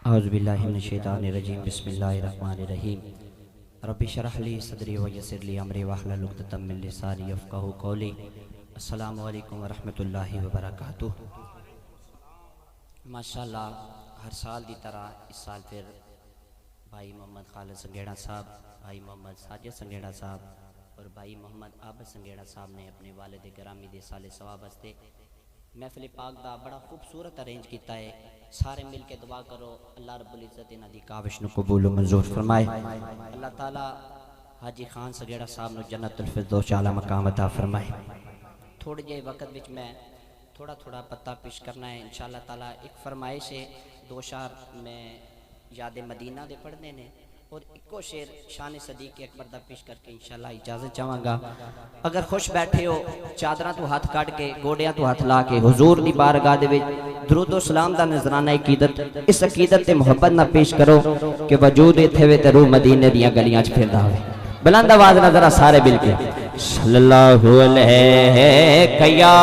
اعوذ باللہ من الشیطان الرجیم بسم اللہ الرحمن الرحیم رب اشرح لی صدری ویسر لی امری واحلل عقدۃ من لسانی یفقہوا قولی۔ السلام علیکم ورحمۃ اللہ وبرکاتہ۔ ماشاءاللہ ہر سال دی طرح اس سال پھر بھائی محمد خالد سنگیڑا صاحب، بھائی محمد ساجد سنگیڑا صاحب اور بھائی محمد عابد سنگیڑا صاحب نے اپنے والد گرامی دے سال ثواب واسطے محفل پاک دا بڑا خوبصورت ارینج کیتا ہے۔ سارے مل کے دعا کرو اللہ رب العزت انہاں دی کاوش نو قبول و منظور فرمائے۔ اللہ تعالی حاجی خان سگیڑا صاحب نو جنت الفردوس اعلی مقام عطا فرمائے۔ تھوڑے جے وقت وچ میں تھوڑا پتہ پیش کرنا ہے انشاءاللہ تعالی۔ ایک فرمائش ہے، دو شعر میں یاد مدینہ دے پڑھنے نے اور ایکو شعر شان صدیق اکبر دا پیش کر کے انشاءاللہ اجازت چاہاں گا۔ اگر خوش بیٹھے ہو چادراں تو ہاتھ کاٹ کے گوڑیاں تو ہاتھ لا کے حضور دی بارگاہ دے وچ درود و سلام دا نذرانہ عقیدت، اس عقیدت تے محبت نہ پیش کرو کہ وجود ایتھے وے تے روح مدینے دیاں گلیاں چ پھردا ہوے۔ بلند آواز نہ ذرا سارے مل کے صلی اللہ علیہ یا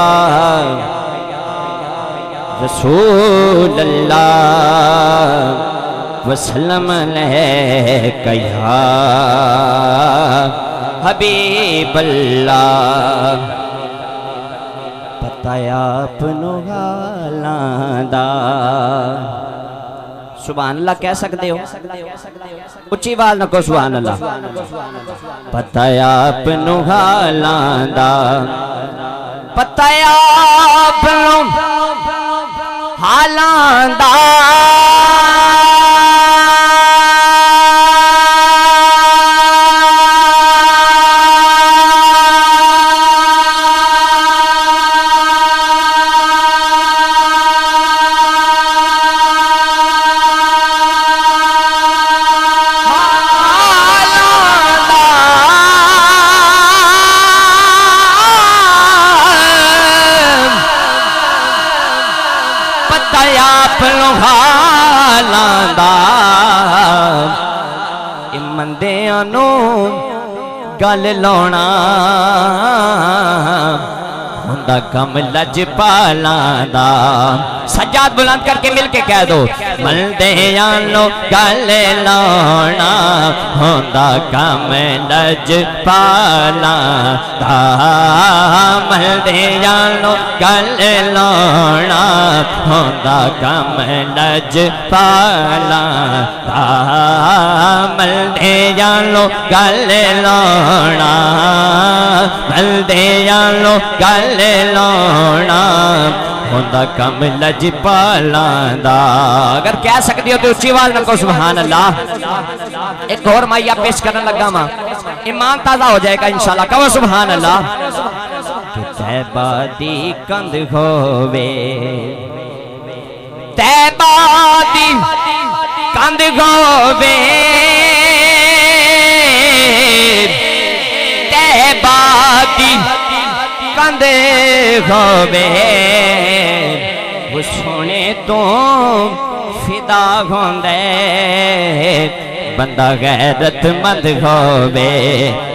رسول اللہ وسلم علیک یا حبیب اللہ۔ پتہ اپنو حالاں دا سبحان اللہ کہہ سکتے ہو؟ اچھی آواز نہ کو سبحان اللہ۔ پتہ اپنو حالاں دا، پتہ اپنو حالاں دا، مندیاں نو گل لاؤنا ہوندا کم لجپالاں دا۔ سجاد بلند کر کے مل کے کہہ دو، مندیاں نو گل لاؤنا ہوندا کم لجپالاں دا، مندیاں نو گل لاؤنا ہوندا کم لجپالاں دا، مندیاں نو گل لاؤنا، مندیاں نو گل لاؤنا ہوندا کم لجپالاں دا۔ اگر کہہ سکتی ہو تو اچھی آواز نہ کو سبحان اللہ۔ ایک اور مائیہ پیش کرنے لگا ماں، ایمان تازہ ہو جائے گا انشاءاللہ، کہو سبحان اللہ۔ کہ طیبہ دی کند ہووے، طیبہ دی کند ہووے، طیبہ دی کند ہووے، وہ سونے تو فدا ہوندے بندہ غیرت مند ہووے۔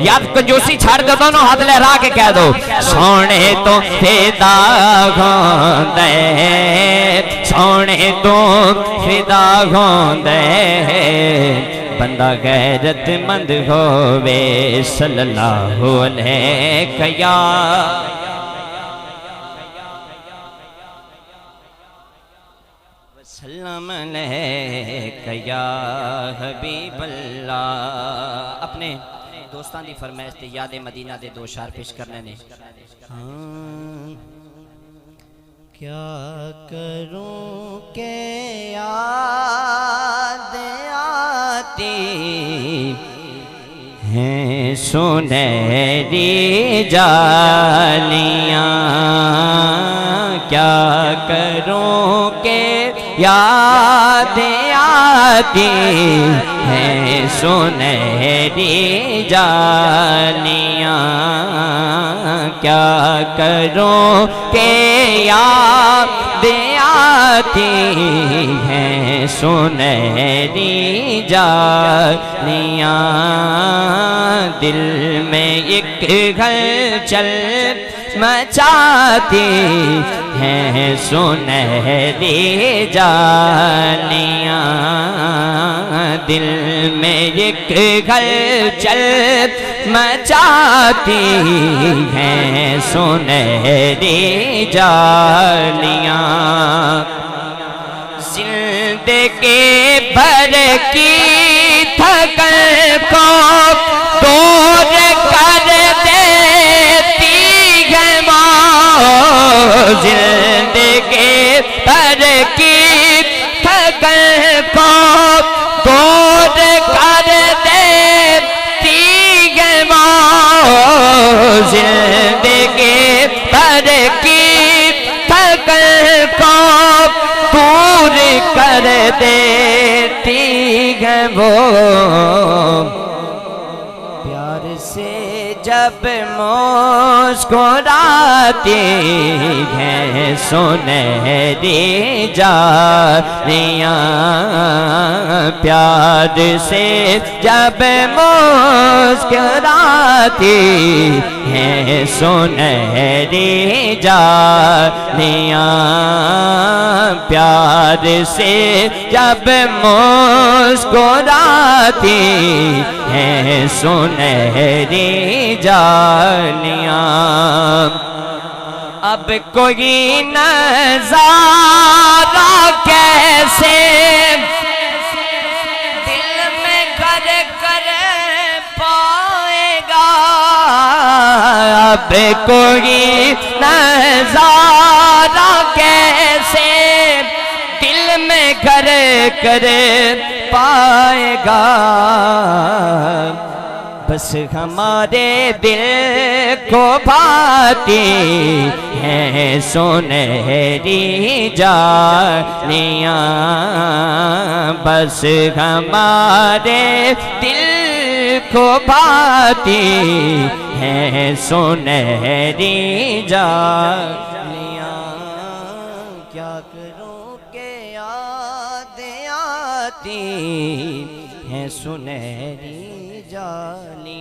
یاد کنجوسی چھڑ دو، دونوں ہاتھ لہرا کے کہہ دو، سونے تو فدا ہوندے، سونے تو فدا ہوندے بندہ غیرت مند ہووے۔ صلی اللہ علیہ یا وسلم علیک یا حبیب اللہ۔ اپنے دوستان دی فرمائش تے یاد مدینہ دے دو شعر پیش کرنے نے۔ کیا کروں کہ یاد آتی ہیں سنہری جالیاں، کیا کروں کہ یاد آتی ہیں سنہری جالیاں، کیا کروں کہ یاد آتی ہیں سنہری جالیاں، دل میں ایک ہلچل مچاتی ہیں سنہری جالیاں، دل میں ایک ہلچل مچاتی ہیں سنہری جالیاں زندگی بھر کی تھکن کو دور کر دیتی ہے ماں زندگی بھر کی تھکن کو دور کر دیتی ہے ماں زندگی بھر کی تھکن کو دور کر دیتی ہے وہ پیار سے جب مسکراتی ہیں سنہری جالیاں پیار سے جب مسکراتی ہیں سنہری جالیاں پیار سے جب مسکراتی ہیں سنہری جالیاں اب کوئی نظارہ کیسے دل میں کر پائے گا اب کوئی نظارہ کیسے دل میں کر پائے گا بس ہمارے دل کو بھاتی ہیں سنہری جالیاں بس ہمارے دل کو بھاتی ہیں سنہری جالیاں کیا کروں کہ یاد آتی ہیں سنہری جالیاں